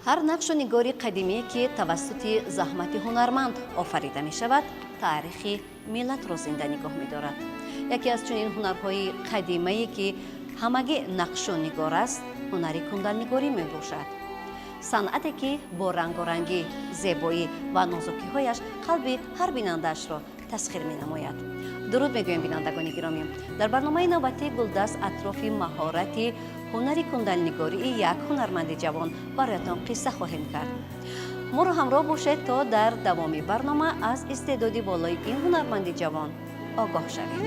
ҳар нақшу нигори қадимие ки тавассути заҳмати ҳунарманд офарида мешавад, таърихи миллатро зинда нигоҳ медорад. яке аз чунин ҳунарҳои қадимае ки ҳамагӣ нақшу нигор аст, ҳунари кундалнигорӣ мебошад. санъате ки бо рангорангӣ, зебоӣ ва нозукиҳояш қалби ҳар бинандаашро тасхир менамояд. дуруд мегӯем бинандагони гиромӣ. дар барномаи навбатӣ Гулдаст атрофи маҳорати ҳунари кундалнигории як ҳунарманди ҷавон бароятон қисса хоҳем кард. моро ҳамроҳ бошед то дар давоми барнома аз истеъдоди болои ин ҳунарманди ҷавон огоҳ шавед.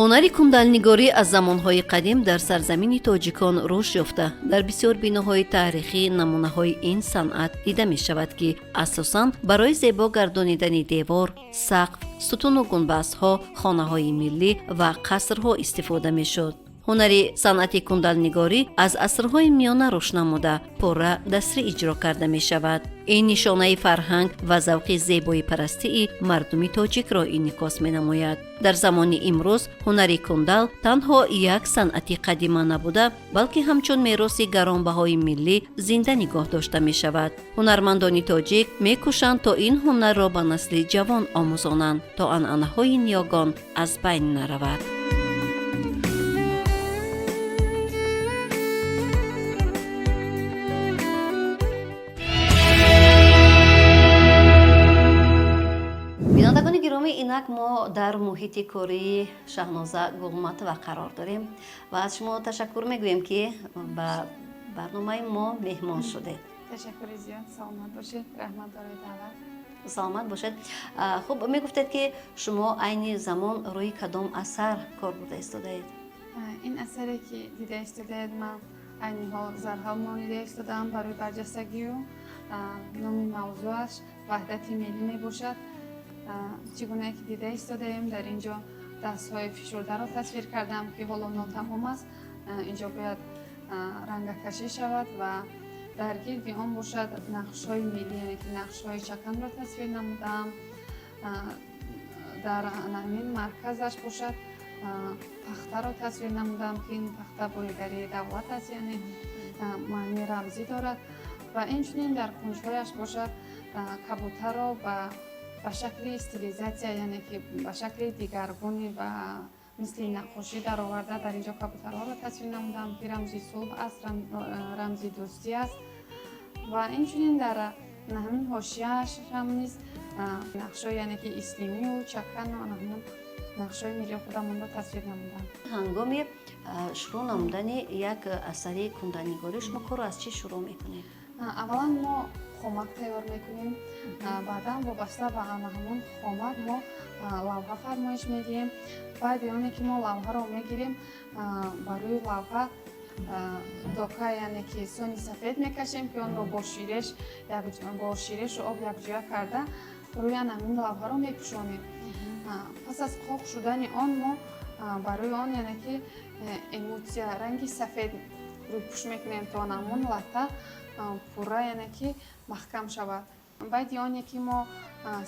ҳунари кундалнигорӣ аз замонҳои қадим дар сарзамини тоҷикон рушд ёфта. дар бисёр биноҳои таърихӣ намунаҳои ин санъат дида мешавад ки асосан барои зебо гардонидани девор, сақф, сутуну гунбазҳо, хонаҳои миллӣ ва қасрҳо истифода мешуд. ҳунари санъати кундалнигорӣ аз асрҳои миёна рушд намуда, пурра дастрӣ иҷро карда мешавад. ин нишонаи фарҳанг ва завқи зебоипарастии мардуми тоҷикро инъикос менамояд. дар замони имрӯз ҳунари кундал танҳо як санъати қадима набуда, балки ҳамчун мероси гаронбаҳои миллӣ зинда нигоҳ дошта мешавад. ҳунармандони тоҷик мекӯшанд то ин ҳунарро ба насли ҷавон омӯзонанд, то анъанаҳои ниёгон аз байн наравад. бинандагони гиромӣ, инак мо дар муҳити кории Шаҳноза Гулматова қарор дорем ва аз шумо ташаккур мегӯем ки ба барномаи мо меҳмон шудед. ташаккури зиёд. саломат бошед. раҳмат барои даъват. саломат бошед. хуб, мегуфтед ки шумо айни замон рӯи кадом асар кор бурда истодаед? ин асаре ки дида истодаед, ман айни ҳол зарҳал монида истодаам барои барҷастагию. номи мавзӯаш ваҳдати миллӣ мебошад. чӣ гуна ки дида истодаем, дар ин ҷо дастҳои фишурдаро тасвир кардам ки ҳоло нотамом аст. инҷо бояд рангакашӣ шавад ва дар гирди он бошад нақшҳои миллӣ, яъне ки нақшҳои чаканро тасвир намудаам. дар ҳамин марказаш бошад тахтаро тасвир намудаам ки ин тахта боигарии давлат аст, яъне маънии рамзӣ дорад. ва инчунин дар кунҷҳояш бошад кабутаро ба шакли стилизатсия, яъне ки ба шакли дигаргуни ба мисли нақошӣ дароварда дар инҷо кабутарҳоро тасвир намудам ки рамзи сулҳ аст, рамзи дӯстӣ аст. ва инчунин дар ҳамин ҳошияашам низ нақшҳои яъне ки ислимию чакану ҳамин нақшҳои милли худамонро тасвир намудам. ҳангоми шурӯъ намудани як асари кундалнигорӣ шумо корро аз чӣ шурӯъ мекунед? аввалан мо хомак тайёр мекунем. баъдан вобаста ба ҳамон хомак мо лавҳа фармоиш медиҳем. баъди оне ки мо лавҳаро мегирем, ба рӯи лавҳа дока, яъне ки сони сафед мекашем ки онро бо ширешу об якҷоя карда рӯи ҳамин лавҳаро мепӯшонем. пас аз қоқ шудани он мо ба рӯи он, яъне ки эмоция ранги сафед рӯйпӯш мекунем то ҳамон латта пурра, яъне ки маҳкам шавад. баъди оне ки мо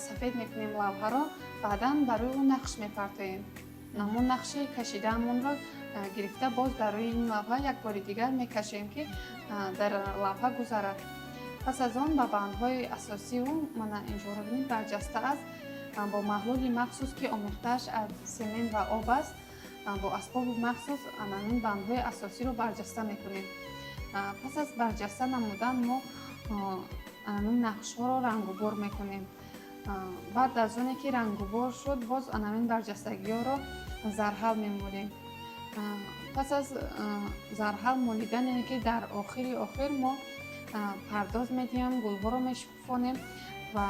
сафед мекунем лавҳаро, баъдан ба рӯи он нақш мепартоем. ҳамон нақши кашидаамонро гирифта боз дар рӯи ин лавҳа як бори дигар мекашем ки дар лавҳа гузарад. пас аз он ба бандҳои асосиву мана инҷо бинед барҷаста аст, бо маҳлули махсус ки омӯхтааш аз семент ва об аст, бо асбоби махсус ҳамин бандҳои асосиро барҷаста мекунем. пас аз барҷаста намудан мо ҳамин нақшҳоро рангубор мекунем. баъд аз оне ки рангубор шуд, боз ҳамин барҷастагиҳоро зарҳал мемолем. пас аз зарҳал молидан, яъне ки дар охири охир мо пардоз медиҳем, гулҳоро мешуфонем ва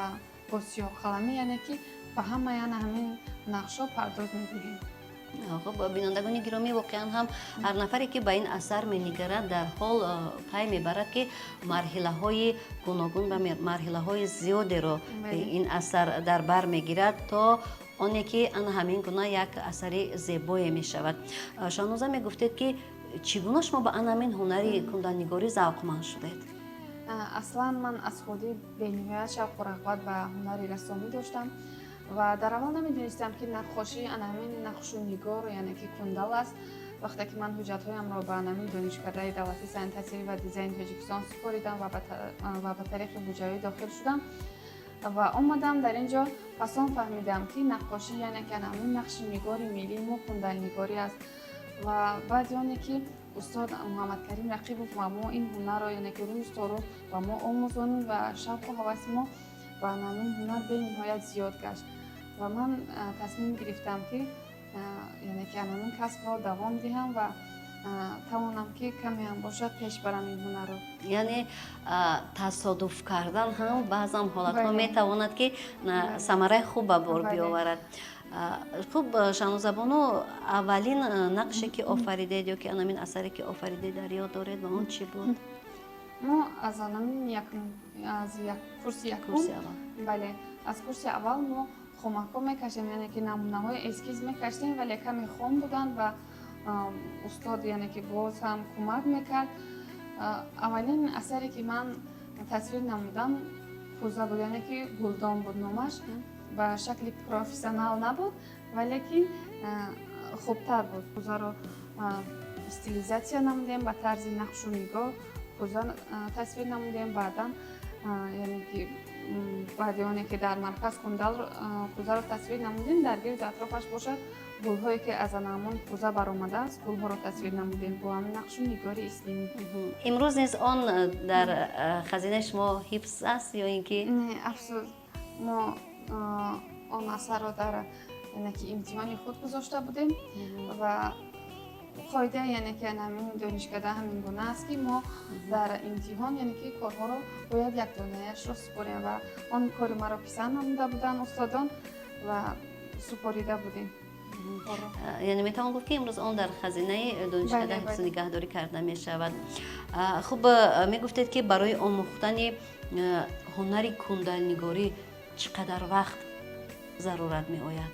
бо сиёҳқаламӣ, яъне ки ба ҳамаи ҳамин нақшҳо пардоз медиҳем. хуб, бинандагони гиромӣ, воқеан ҳам ҳар нафаре ки ба ин асар менигарад дар ҳол пай мебарад ки марҳилаҳои гуногун ва марҳилаҳои зиёдеро ин асар дар бар мегирад то оне ки ана ҳамин гуна як асари зебое мешавад. Шаҳноза мегуфтед ки чӣ гуна шумо ба ан ҳамин ҳунари кундалнигорӣ завқманд шудед? аслан ман аз худи бениҳоят шавқу рағбат ба ҳунари рассомӣ доштам ва дар аввал намедонистам ки наққошӣ анамин нақшунигор яъне ки кундал аст. вақте ки ман ҳуҷҷатҳоямро ба анамин донишкадаи давлати санъи тасвирӣ ва дизайни Тоҷикистон супоридам ва ба тариқи буҷавӣ дохил шудам ва омадам дар ин ҷо пас он фаҳмидам ки наққошӣ яъне ки анамин нақши нигори миллии мо кундалнигорӣ аст ва баъди оне ки устод Муҳаммадкарим Рақибов ва мо ин ҳунарро яъне ки рӯз то рӯз ба мо омӯзонид ва шавқу ҳаваси мо ба анамин ҳунар бениҳоят зиёд гашт ва ман тасмим гирифтам ки яъне ки анамин касбро давом диҳам ва тавонам ки камеам бошад пеш барам ин ҳунарро. яъне тасодуф кардан ҳам баъзан ҳолатҳо метавонад ки самараи хуб ба бор биоварад. хуб шаҳнозабону аввалин нақше ки офаридед ё ки анамин асаре ки офаридед дар ёд доред ва он чӣ буд? мо аз анамин аз курси якум бале аз курси аввал мо хомакҳо мекашем яъне ки намунаҳои эскиз мекаштем вале каме хом буданд ва устод яъне ки боз ҳам кӯмак мекард. аввалин асаре ки ман тасвир намудам пӯза буд яъне ки гулдон буд номаш ба шакли профессионал набуд вале ки хубтар буд. пӯзаро стилизатсия намудем ба тарзи нақшу нигор пӯза тасвир намудем баъдан яъне ки баъди оне ки дар марказ кундал пӯзаро тасвир намудем дар гирду атрофаш бошад гулҳое ки аз анамон пӯза баромадааст гулҳоро тасвир намудем бо ҳамин нақшу нигори ислимӣ. имрӯз низ он дар хазинаи шумо ҳифз аст ё ин ки не афсӯс мо он асарро дар яъне ки имтиҳони худ гузошта будем ва қоида яъне ки анамин донишкада ҳамин гуна аст ки мо дар имтиҳон яъне ки корҳоро бояд якдонаашро супорем ва он кори маро писанд намуда буданд устодон ва супорида будем. яъне метавон гуфт ки имрӯз он дар хазинаи донишкада ҳифзу нигаҳдорӣ карда мешавад. хуб мегуфтед ки барои омӯхтани ҳунари кундалнигорӣ чӣ қадар вақт зарурат меояд?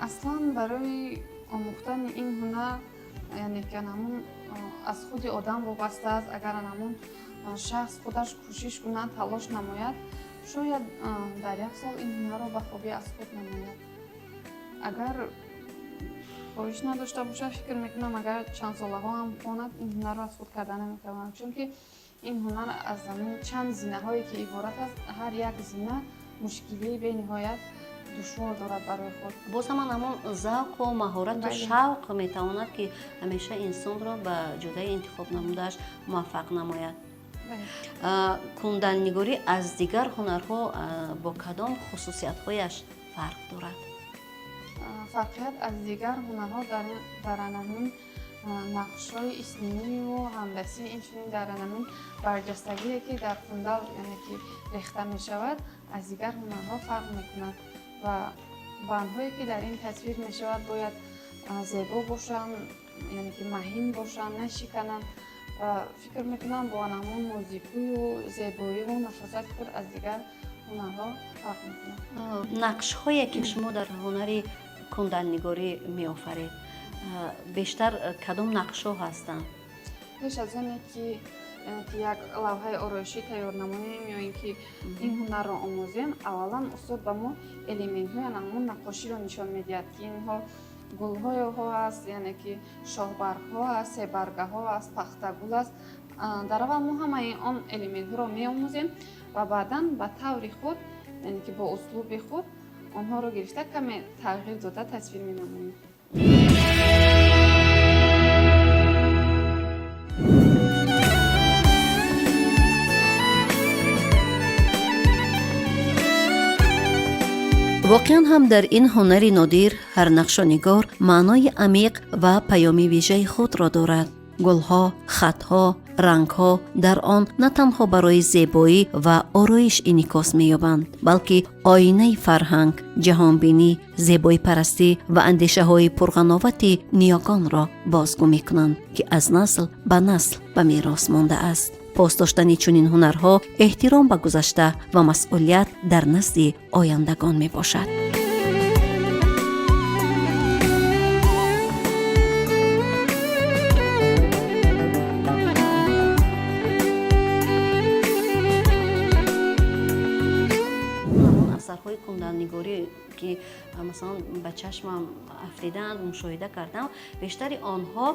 аслан барои омӯхтани ин ҳунар яъне ки анамун аз худи одам вобаста аст. агар анамун шахс худаш кӯшиш кунад талош намояд шояд дар як сол ин ҳунарро ба хубӣ аз худ намояд. агар хоҳиш надошта бошад фикр мекунам агар чандсолаҳо ҳам хонад ин ҳунарро аз худ карда наметавонад чунки ин ҳунар аз чанд зинаҳое ки иборат аст. ҳар як зина мушкилии бениҳоят душвор дорад барои худ. боз ҳаман ҳамон завқу маҳорату шавқ метавонад ки ҳамеша инсонро ба ҷодаи интихоб намудааш муваффақ намояд. кундалнигорӣ аз дигар ҳунарҳо бо кадом хусусиятҳояш фарқ дорад? фарқият аз дигар ҳунарҳо дар анамин нақшҳои ислимию ҳандасӣ инчунин дар анамин барҷастагие ки дар кундал яъне ки рехта мешавад аз дигар ҳунарҳо фарқ мекунад ва бандҳое ки дар ин тасвир мешавад бояд зебо бошанд яъне ки маҳин бошанд нашикананд ва фикр мекунам бо анамон нозикую зебоиву нафосати худ аз дигар ҳунарҳо фарқ мекунад. нақшҳое ки шумо дар ҳунари кундалнигорӣ меофаред бештар кадом нақшҳо ҳастанд? пеш аз оне ки як лавҳаи ороишӣ тайёр намоем ё ин ки ин ҳунарро омӯзем аввалан устод ба мо элементҳои анамон наққоширо нишон медиҳад ки инҳо гулҳоеҳо аст яъне ки шоҳбаргҳо аст себаргаҳо аст пахтагул аст. дар аввал мо ҳамаи он элементҳоро меомӯзем ва баъдан ба таври худ яъне ки бо услуби худ онҳоро гирифта каме тағйир дода тасвир менамоем. воқеан ҳам дар ин ҳунари нодир ҳар нақшонигор маънои амиқ ва паёми вижаи худро дорад. гулҳо, хатҳо, рангҳо дар он на танҳо барои зебоӣ ва ороиш инъикос меёбанд, балки оинаи фарҳанг, ҷаҳонбинӣ, зебоипарастӣ ва андешаҳои пурғановати ниёгонро бозгӯ мекунанд, ки аз насл ба насл ба мерос мондааст. посдоштани чунин ҳунарҳо эҳтиром ба гузашта ва масъулият дар назди ояндагон мебошад. асарҳои кунданнигорӣ ки масалан ба чашмам афтиданд мушоҳида кардам, бештари онҳо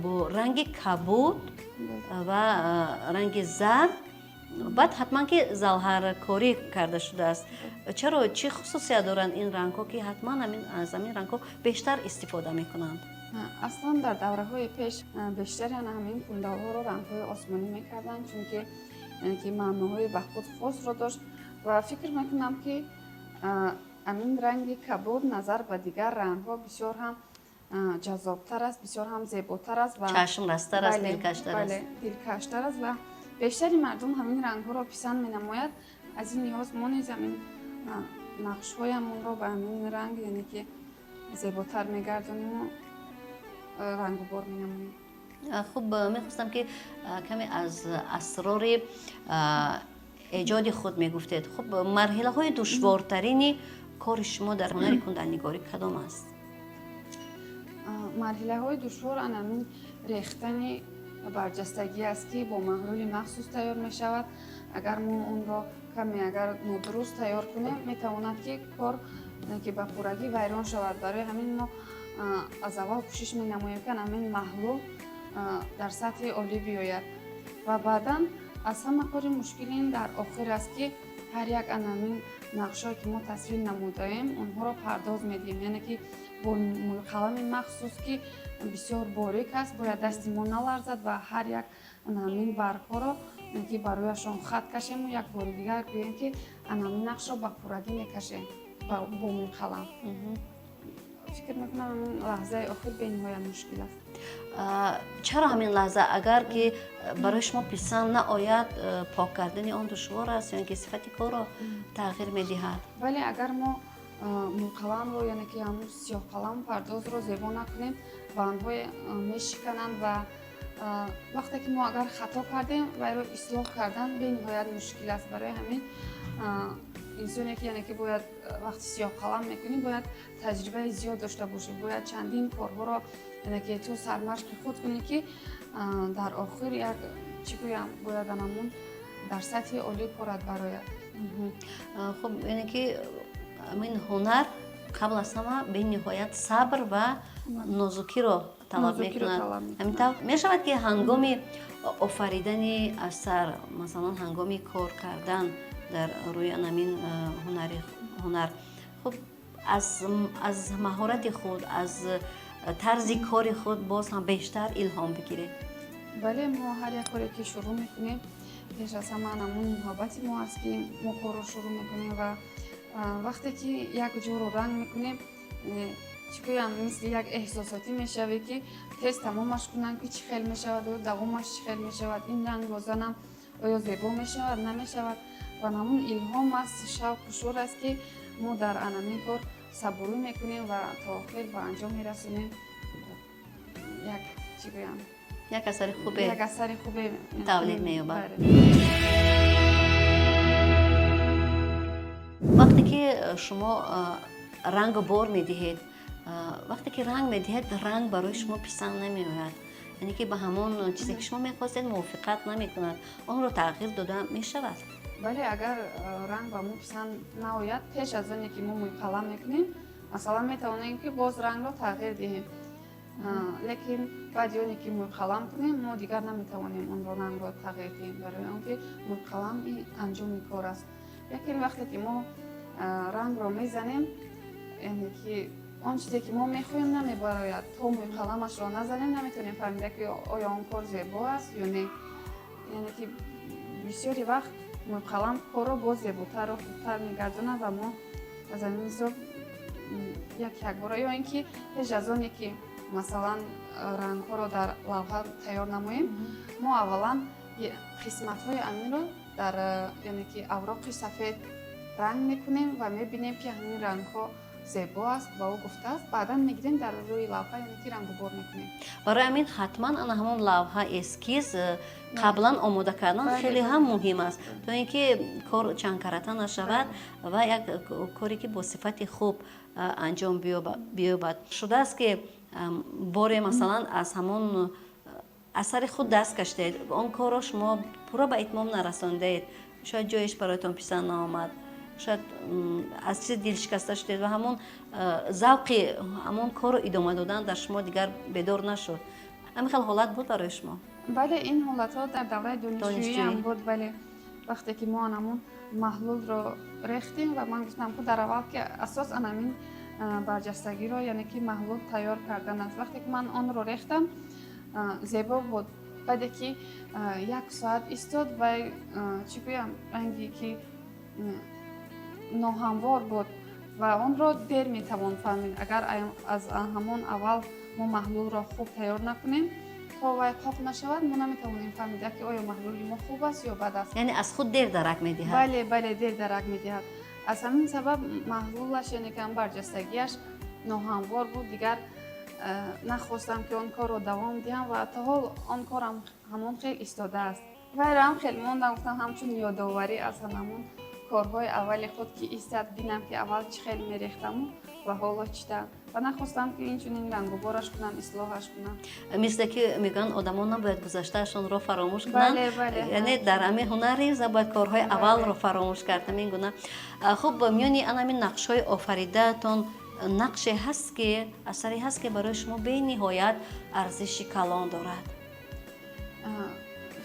бо ранги кабуд ва ранги зард, баъд ҳатман ки залҳаркорӣ карда шудааст. Чаро чӣ хусусият доранд ин рангҳо ки ҳатман аз ҳамин рангҳо бештар истифода мекунанд? аслан дар давраҳои пеш бештари ҳамин кундалҳоро рангҳои осмонӣ мекарданд, чунки маъноҳои ба худ хосро дошт ва фикр мекунам ки ҳамин ранги кабуд назар ба дигар рангҳо бисёр ҳам ҷаззобтар аст, бисёр ҳам зеботар аст ва чашмрастар аст, дилкаштар аст. дилкаштар аст ва бештари мардум ҳамин рангҳоро писанд менамояд. аз ин лиҳоз мо низ ҳамин нақшҳоямонро ба ҳамин ранг яъне ки зеботар мегардониму рангубор менамоем. хуб, мехостам ки каме аз асрори эҷоди худ мегуфтед. хуб, марҳилаҳои душвортарини кори шумо дар ҳунари кунданнигорӣ кадом аст? марҳилаҳои душвор ҳамин рехтани барҷастагӣ аст ки бо маҳлули махсус тайёр мешавад. агар мо онро каме агар нодуруст тайёр кунем, метавонад ки кор ки ба пуррагӣ вайрон шавад. барои ҳамин мо аз аввал кӯшиш менамоем ки ҳамин маҳлул дар сатҳи олӣ биёяд ва баъдан аз ҳама кори мушкил ин дар охир аст ки ҳар як анамин нақшҳое ки мо тасвир намудаем онҳоро пардоз медиҳем, яъне ки бо мӯйқалами махсус ки бисёр борик аст, бояд дасти мо наларзад ва ҳар як анамин баргҳоро ки барояшон хат кашему як бори дигар гӯем ки анамин нақшро ба пуррагӣ мекашем бо мӯйқалам. фикр мекунам ҳамин лаҳзаи охир бениҳоят мушкил аст. чаро ҳамин лаҳза агар ки барои шумо писанд наояд, пок кардани он душвор аст ё ин ки сифати корро тағйир медиҳад? вале агар мо мӯйқаламро яъне ки ҳамун сиёҳқалам пардозро зебо накунем, бандҳое мешикананд ва вақте ки мо агар хато кардем вайро ислоҳ кардан бениҳоят мушкил аст. барои ҳамин инсоне ки яъне ки бояд вақти сиёҳқалам мекунӣ бояд таҷрибаи зиёд дошта бошӣ, бояд чандин корҳоро яъне ки ту сармашқи худ кунӣ ки дар охир як чӣ гӯям бояд анамун дар сатҳи олӣ корат барояд. хуб, яъне ки ҳамин ҳунар қабл аз ҳама бениҳоят сабр ва нозукиро талаб мекунад. ҳамин мешавад ки ҳангоми офаридани асар, масалан ҳангоми кор кардан дар рӯи анамин ҳунар, хуб, аз маҳорати худ, аз тарзи кори худ боз ҳам бештар илҳом бигиред? бале, мо ҳар як коре ки шурӯъ мекунем пеш аз ҳама анамун муҳаббати мо аст ки мо корро шурӯъ мекунем ва вақте ки як ҷоро ранг мекунем чӣ гӯям мисли як эҳсосотӣ мешавӣ ки тез тамомаш кунам ки чӣ хел мешавад ё давомаш чӣ хел мешавад, ин ранг розанам оё зебо мешавад намешавад. ва намун илҳом аст, шавқу шӯр аст ки мо дар анамин кор сабурӣ мекунем ва то охир ба анҷом мерасонем. як чӣ гӯям як асари хубе тавлид меёбад. вақте ки шумо ранг бор медиҳед, вақте ки ранг медиҳед, ранг барои шумо писанд намеояд, яъне ки ба ҳамон чизе ки шумо мехостед мувофиқат намекунад, онро тағйир дода мешавад? бале, агар ранг ба мо писанд наояд, пеш аз оне ки мо мӯйқалам мекунем, масалан метавонем ки боз рангро тағйир диҳем, лекин баъди оне ки мӯйқалам кунем мо дигар наметавонем онро рангро тағйир диҳем, барои он ки мӯйқалам анҷоми кор аст. лекин вақте ки мо рангро мезанем, яъне ки он чизе ки мо мехоҳем намебарояд, то мӯйқаламашро назанем наметавонем фаҳмида ки оё он кор зебо аст ё не. яъне ки бисёри вақт мӯйқалам корро боз зеботару хубтар мегардонад ва мо аз ҳамин ҳисоб якбора ё ин ки пеш аз оне ки масалан рангҳоро дар лавҳа тайёр намоем, мо аввалан қисматҳои аминро дар яъне ки авроқи сафед ранг мекунем ва мебинем ки ҳамин рангҳо зебо аст, ба ӯ гуфтааст, баъдан мегирем дар рӯи лавҳа яъне ки рангубор мекунем. барои ҳамин ҳатман ана ҳамон лавҳа эскиз қаблан омода кардан хеле ҳам муҳим аст, то ин ки кор чанкаратта нашавад ва як коре ки бо сифати хуб анҷом биёбад. шудааст ки боре масалан аз ҳамон асари худ даст каштед, он корро шумо пурра ба итмом нарасондед, шояд ҷоеш бароятон писанд наомад, шояд аз чизе дилшикаста шудед ва ҳамон завқи ҳамон корро идома додан дар шумо дигар бедор нашуд. ҳамин хел ҳолат буд барои шумо? бале ин ҳолатҳо дар давраи донишҷӯиам Донишҷӯӣ. буд. бале вақте ки мо анамун маҳлулро рехтем ва ман гуфтам ки дар аввал ки асосан амин барҷастагиро яъне ки маҳлул тайёр кардан аст. вақте ки ман онро рехтам зебо буд. баъде ки 1 соат истод вай чӣ гӯям ранги ки ноҳамвор буд ва онро дер метавон фаҳмид. агар аз ҳамон аввал мо маҳлулро хуб тайёр накунем, то вай қоқ нашавад, мо наметавонем фаҳмид ки оё маҳлули мо хуб аст ё бад аст. яъне аз худ дер дарак медиҳад? бале бале дер дарак медиҳад. аз ҳамин сабаб маҳлулаш яъне ки барҷастагиаш ноҳамвор буд. дигар нахостам ки он корро давом диҳам ва то ҳол он корам ҳамон хел истодааст. вайро ҳам хел мондам, гуфтам ҳамчун ёдоварӣ аз ҳамон корҳои аввали худ ки истад бинам ки аввал чӣ хел мерехтаму ва ҳоло чита. ва нахостам ки инчунин рангубораш кунам, ислоҳаш кунам. мисле ки мегӯянд одамон набояд гузаштаашонро фаромӯш кунанд. бале бале яъне дар ҳамин ҳунари забояд корҳои аввалро фаромӯш кард. ҳамин гуна. хуб миёни анамин нақшҳои офаридаатон нақше ҳаст ки асаре ҳаст ки барои шумо бениҳоят арзиши калон дорад?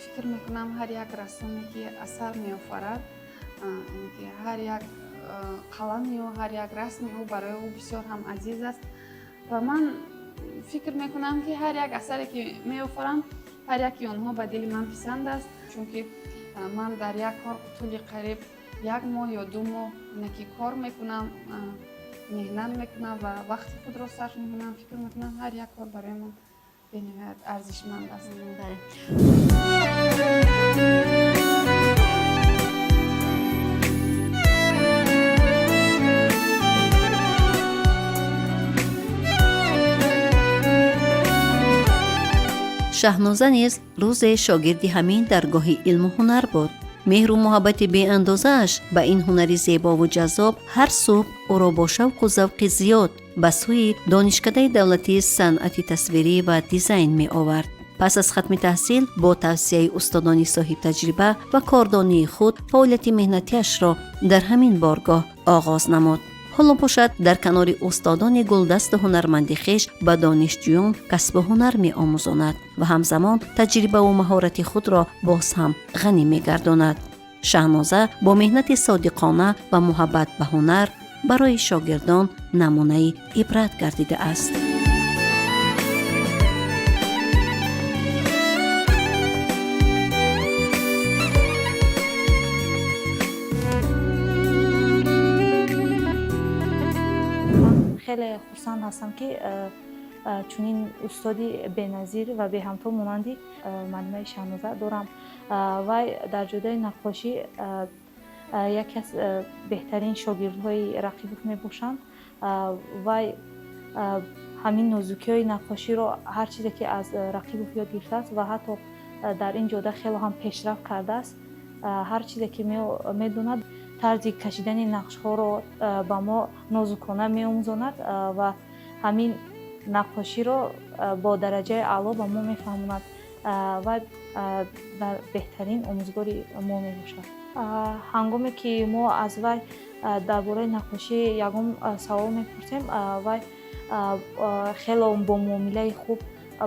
фикр мекунам ҳар як рассоме ки асар меофарад, ки ҳар як қалами ӯ, ҳар як расми ӯ барои ӯ бисёр ҳам азиз аст. ва ман фикр мекунам ки ҳар як асаре ки меофарам, ҳар яки онҳо ба дили ман писанд аст, чунки ман дар як кор тӯли қариб 1 моҳ ё 2 моҳ ки кор мекунам, меҳнат мекунам ва вақти худро сарф мекунам. фикр мекунам ҳар як кор барои ман бениҳоят арзишманд аст. шаҳноза низ рӯзе шогирди ҳамин даргоҳи илму ҳунар буд. меҳру муҳаббати беандозааш ба ин ҳунари зебову ҷаззоб ҳар субҳ ӯро бо шавқу завқи зиёд ба сӯи донишкадаи давлатии санъати тасвирӣ ва дизайн меовард. пас аз хатми таҳсил бо тавсияи устодони соҳибтаҷриба ва кордонии худ фаъолияти меҳнатиашро дар ҳамин боргоҳ оғоз намуд. ҳоло бошад дар канори устодони гулдасту ҳунарманди хеш ба донишҷӯён касбу ҳунар меомӯзонад ва ҳамзамон таҷрибаву маҳорати худро боз ҳам ғанӣ мегардонад. шаҳноза бо меҳнати содиқона ва муҳаббат ба ҳунар барои шогирдон намунаи ибрат гардидааст. хеле хурсанд ҳастам ки чунин устоди беназир ва беҳамто монанди маълимаи Шаҳноза дорам. вай дар ҷодаи наққошӣ яке аз беҳтарин шогирдҳои рақибов мебошанд. вай ҳамин нозукиҳои наққоширо ҳар чизе ки аз рақибов ёд гирифтааст ва ҳатто дар ин ҷода хело ҳам пешрафт кардааст. ҳар чизе ки медонад тарзи кашидани нақшҳоро ба мо нозукона меомӯзонад ва ҳамин наққоширо бо дараҷаи аъло ба мо мефаҳмонад ва дар беҳтарин омӯзгори мо мебошад. ҳангоме ки мо аз вай дар бораи наққошӣ ягон савол мепурсем, вай хело бо муомилаи хуб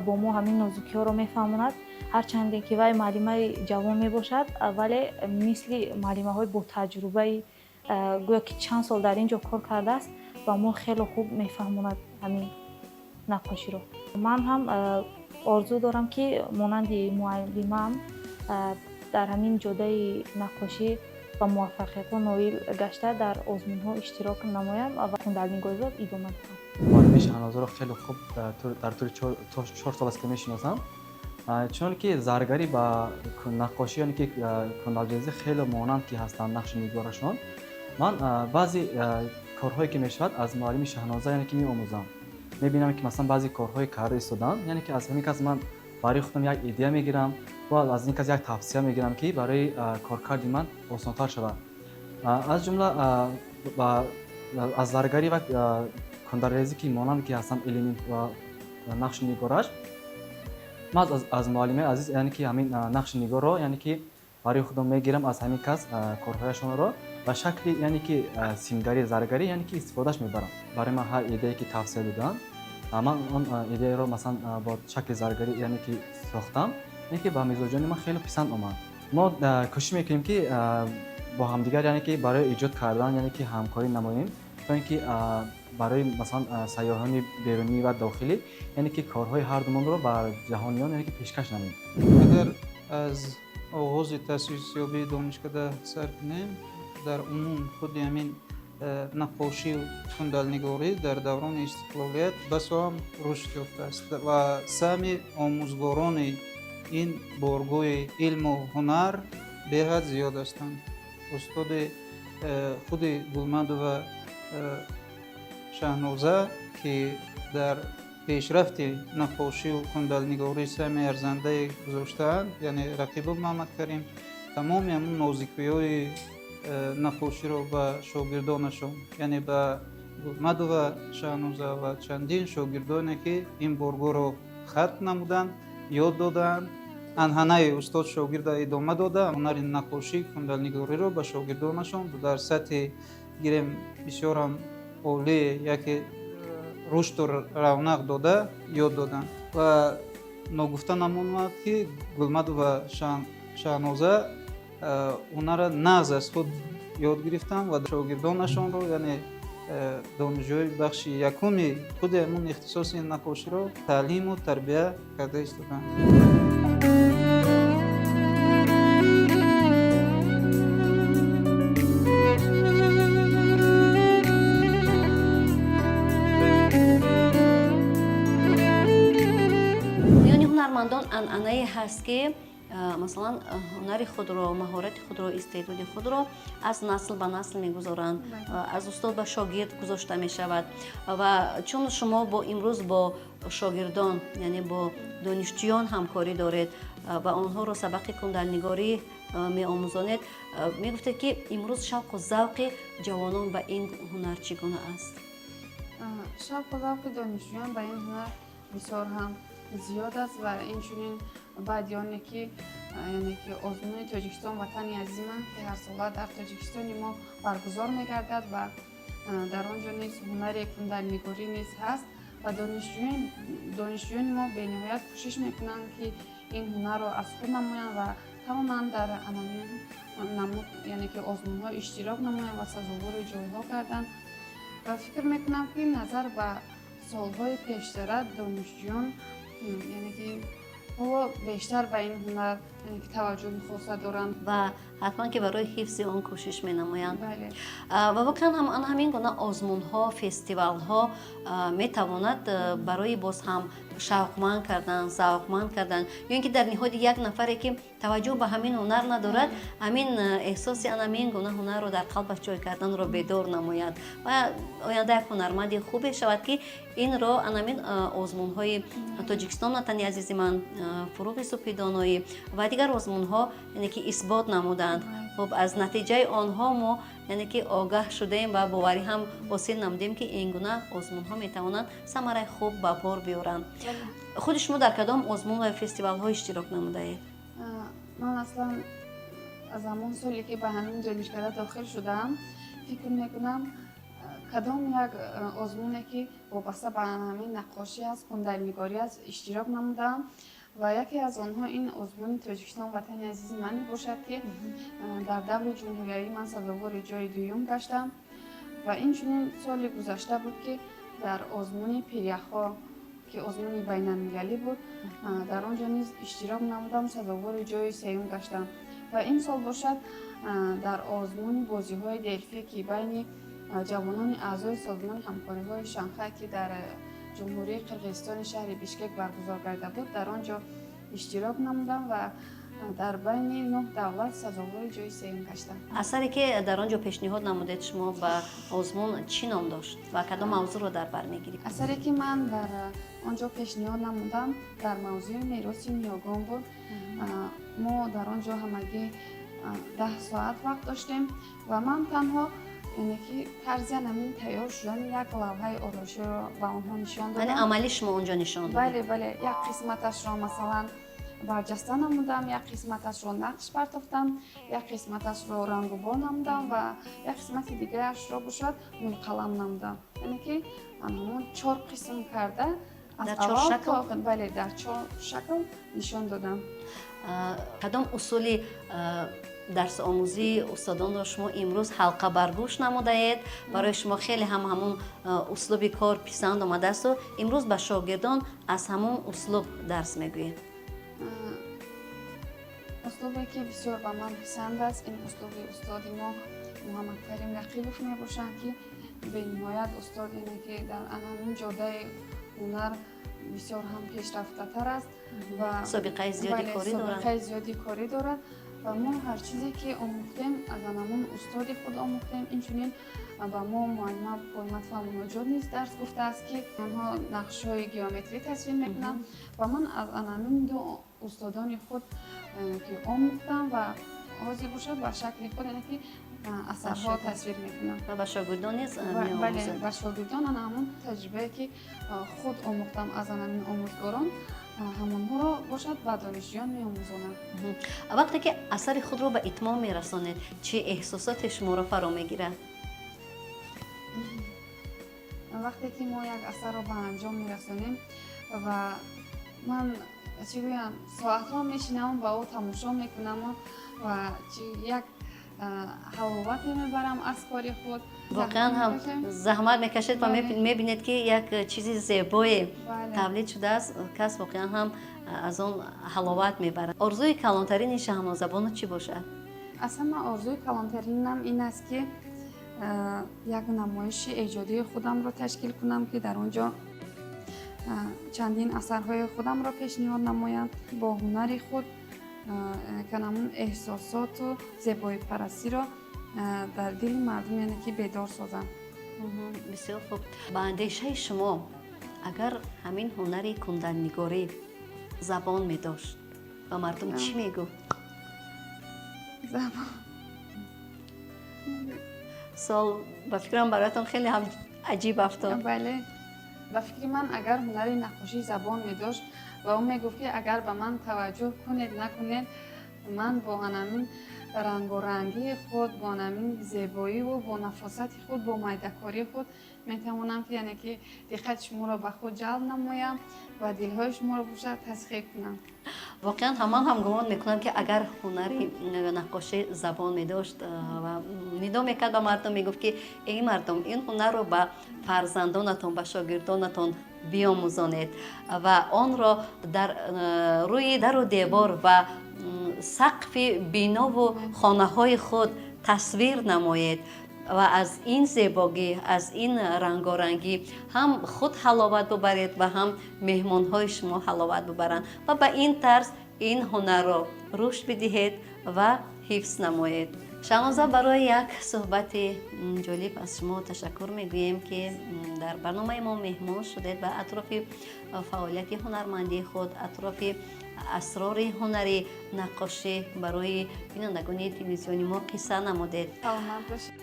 бо мо ҳамин нозукиҳоро мефаҳмонад. ҳарчанде ки вай маълимаи ҷавон мебошад, вале мисли маълимаҳои бо таҷрубаи гӯё ки чанд сол дар ин ҷо кор кардааст ва мо хело хуб мефаҳмонад ҳамин наққоширо. ман ҳам орзу дорам ки монанди муаллимаам дар ҳамин ҷодаи наққошӣ ба муваффақиятҳо ноил гашта дар озмунҳо иштирок намоям ва хунданигориро идома диҳам. муаллими Шаҳнозаро хеле хуб дар тӯри 4 сол аст ки мешиносам. чунки заргарӣ ба наққошӣ яъне ки кундаҷезӣ хеле монанд ки ҳастанд нақши нигорашон. ман баъзе корҳое ки мешавад аз муаллими Шаҳноза яъне ки меомӯзам. мебинам ки масалан баъзе корҳои карда истодан, яъне ки аз ҳамин кас ман барои худам як идея мегирам ва аз ин кас як тавсия мегирам ки барои коркарди ман осонтар шавад. аз ҷумла аз заргарӣ ва кундарезӣ ки монанд ки ҳастанд элемент ва нақши нигораш, ман аз муаллимаи азиз яъне ки ҳамин нақши нигорро яъне ки برای خودم میگیرم از همین کس کارهایشان را و شکلی یعنی که سیمگری زرگری یعنی که استفادهش میبرم. برای من هر ایده که توصیه دادن من اون ایده رو مثلا با شکل زرگری یعنی که ساختم، یعنی که با مزاجان من خیلی پسند اومد. ما کوشش میکنیم که با همدیگر یعنی که برای ایجاد کردن یعنی که همکاری نماییم تا اینکه برای مثلا سیاحان بیرونی و داخلی یعنی که کارهای هر دومان رو بر جهانیان یعنی که پیشکش نماییم. اگر از آغاز تأسیس یابی دانشکده سر کنیم، در عموم خود همین نقاشی و کندلنگاری در دوران استقلالیت بسیار رشد یافته است و سهم آموزگاران این بارگاه علم و هنر به حد زیاد هستند. استاد خود گلمند و شهنازه که در پیشرفت نقاشی و کندلنگاری سهم ارزنده گذاشتند، یعنی رقیب محمد کریم تمام همون نازکی‌های نقاشی رو به شاگردانشون، یعنی به گلمند و شهنازه و چندین شاگردانی که این بارگاه رو خلق نمودند یاد دادند، انحنه استاد شاگرد ادامه داده هنر نقاشی کندلنگاری رو به شاگردانشون در سطح گیریم بسیار هم عالی یک رشد و رونق داده یاد دادند و نگفته نماند که گلمند و شهنازه هنر نغز از خود یاد گرفتند و شاگردانشان رو یعنی دانشجوی بخش یکمی خود همون اختصاص نقاشی رو تعلیم و تربیت کرده ایستادند. هنرمندان انعنه‌ای هست که مثلا هنر خود را، مهارت خود را، استعداد خود را از نسل به نسل میگذارند، از استاد به شاگرد گذاشته می شود و چون شما با امروز با شاگردان یعنی با دانشجویان همکاری دارید و آنها را سبق کندلنگاری می آموزانید، می گفتید که امروز شوق و ذوق جوانان به این هنر چگونه است؟ شوق و ذوق دانشجویان به این هنر بسیار هم زیاد است و اینچنین بعدیانی که یعنی که آزمون تاجیکستان وطنی عزیز من که هر سال در تاجیکستان ما برگزار می‌گردد و در آنجا نیز هنر کندلنگاری نیز هست و دانشجویان ما به نهایت کوشش میکنند که این هنر را از خود نمایند و تماما در نمود یعنی که آزمون‌ها اشتراک نمایند و سزاوار جایگاه کردند و فکر میکنم که نظر به سالهای پیشتر دانشجویان یعنی که او بیشتر به این هنر توجه خاص دارند و حتما که برای حفظ آن کوشش می نمایند. بله. و واقعا همین گونه آزمون ها، فستیوال ها می تواند برای باز هم شوقمند کردن، ذوقمند کردن یا اینکه در نهایت یک نفری که توجه به همین هنر ندارد همین احساس همین گونه هنر رو در قلبش جای کردن رو بیدار نماید و آینده یک هنرمند خوبی شود که این را همین آزمون های تاجیکستان وطنی عزیز من، فروغ سپیدانایی و دیگر آزمون ها یعنی که اثبات نمودند. خب از نتیجه آنها ما یعنی که آگاه شدیم و باوری هم حاصل نمودیم که این گونه آزمون ها می توانند ثمره خوب به بار بیارند. خود شما در کدام آزمون و فستیوال ها اشتراک نموده اید؟ من اصلا از همون سالی که به همین دانشکده داخل شدم فکر میکنم کدام یک آزمونه که وابسته به همین نقاشی است، کندلنگاری است اشتراک نمودم و یکی از آنها این آزمون تاجیکستان وطن عزیز من باشد که در دور جمهوری من سزاوار جای دوم گشتم و این چنین سال گذشته بود که در آزمون پیریخ‌ها که آزمون بین‌المللی بود در آنجا نیز اشتراک نمودم، سزاوار جای سوم گشتم و این سال باشد در آزمون بازی‌های دلفی که بین جوانان اعضای سازمان همکاری‌های شانخای که در جمهوری قرقیزستان شهر بیشکک برگزار کرده بود در آنجا اشتراک نمودم و در بین 9 دولت سزاوار جای سوم گشتم. اثری که در آنجا پیشنهاد نمودید شما به آزمون چی نام داشت و کدام موضوع رو در بر میگیرید؟ اثری که من در آنجا پیشنهاد نمودم در موضوع میراث نیاگان بود. ما در آنجا همگی 10 ساعت وقت داشتیم و من تنها یعنی که طرز همین تیار شدن یک لوحه آرایشی را به آنها نشان دادم. یعنی عملی شما اونجا نشان دادید؟ بله یک قسمتش را مثلا барҷаста намудам, як қисматашро нақш партофтам, як қисматашро рангубор намудам ва як қисмати дигаашро бошад мӯйқалам намудам. Яъне ки ҳамон 4 қисм карда аз Дар 4 аввал шакл? то бале дар 4 шакл нишон додам. кадом усули дарсомӯзии устодонро шумо имрӯз ҳалқа баргӯш намудаед? барои шумо хеле ҳам ҳамун услуби кор писанд омадаасту имрӯз ба шогирдон аз ҳамун услуб дарс мегӯед? услубе ки бисёр ба ман писанд аст, ин услуби устоди мо Муҳаммадкарим Рақибов мебошанд, ки бениҳоят устодене ки дар ҳамин ҷодаи ҳунар бисёр ҳам пешрафтатар аст ва собиқаи зиёди корӣ дорад. собиқаи зиёди корӣ дорад ва мо ҳар чизе ки омӯхтем аз ҳамон устоди худ омӯхтем. Инчунин ба мо муаллима Пурмат Фамуноҷод низ дарс гуфтааст, ки онҳо нақшҳои геометрӣ тасвир мекунанд ва ман аз ҳамин ду устодони худ ки омӯхтам ва ҳозир бошад ба шакли худ яъне ки асарҳо тасвир мекунам. ва ба шогирдон низ Бале, меомӯзед? ба шогирдон ҳамон таҷрибае ки худ омӯхтам аз ҳамин омӯзгорон ҳамонҳоро бошад ба донишҷӯён меомӯзонам. вақте ки асари худро ба итмом мерасонед, чӣ эҳсосоте шуморо фаро мегирад? вақте ки мо як асарро ба анҷом мерасонем ва ман чӣ гӯям соатҳо мешинам ва о тамошо мекунам ва як ҳаловате мебарам аз кори худ. воқеан ҳам заҳмат мекашед ва мебинед ки як чизи зебое Бале. тавлид шудааст, кас воқеан ҳам аз он ҳаловат мебарад. орзуи калонтарини Шаҳнозабону чӣ бошад? аз ҳама орзуи калонтаринам ин аст ки як намоиши эҷодии худамро ташкил кунам, ки дар он ҷо чандин асарҳои худамро пешниҳод намоям, бо ҳунари худ канамун эҳсосоту зебоипарастиро дар дили мардум яъне ки бедор созам. бисёр хуб. ба андешаи шумо агар ҳамин ҳунари кунданнигорӣ забон медошт ба мардум чӣ мегуфт? Забон. сол ба фикрам бароятон хеле ҳам аҷиб афтод. бале, ба фикри ман агар ҳунари нақошӣ забон медошт ва ӯ мегуфт ки агар ба ман таваҷҷӯҳ кунед накунед, ман бо анамин рангорангии худ, бо анамин зебоиву бо нафосати худ, бо майдакории худ метавонам ки яъне ки диққати шуморо ба худ ҷалб намоям ва дилҳои шуморо бошад тасхир кунам. воқеан ҳаман ҳам гумон мекунам ки агар ҳунари нақошӣ забон медошт ва нидо мекард ба мардум, мегуфт ки эй мардум, ин ҳунарро ба фарзандонатон, ба шогирдонатон биомӯзонед ва онро дар рӯи дару девор ва сақфи бинову хонаҳои худ тасвир намоед ва аз ин зебогӣ, аз ин рангорангӣ ҳам худ ҳаловат бубаред ва ҳам меҳмонҳои шумо ҳаловат бубаранд ва ба ин тарз ин ҳунарро рушд бидиҳед ва ҳифз намоед. Шаҳноза, барои як суҳбати ҷолиб аз шумо ташаккур мегӯем, ки дар барномаи мо меҳмон шудед ва атрофи фаъолияти ҳунармандии худ, атрофи асрори ҳунари наққошӣ барои бинандагони телевизиони мо қисса намудед. Саломат бошед.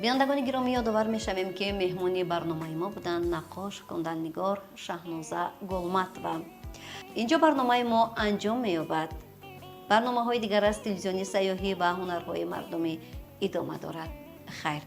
бинандагони гиромӣ, ёдовар мешавем, ки меҳмони барномаи мо буданд наққош, кунданнигор Шаҳноза Гулматова. инҷо барномаи мо анҷом меёбад. барномаҳои дигар аз телевизиони сайёҳӣ ва ҳунарҳои мардумӣ идома дорад. хайр.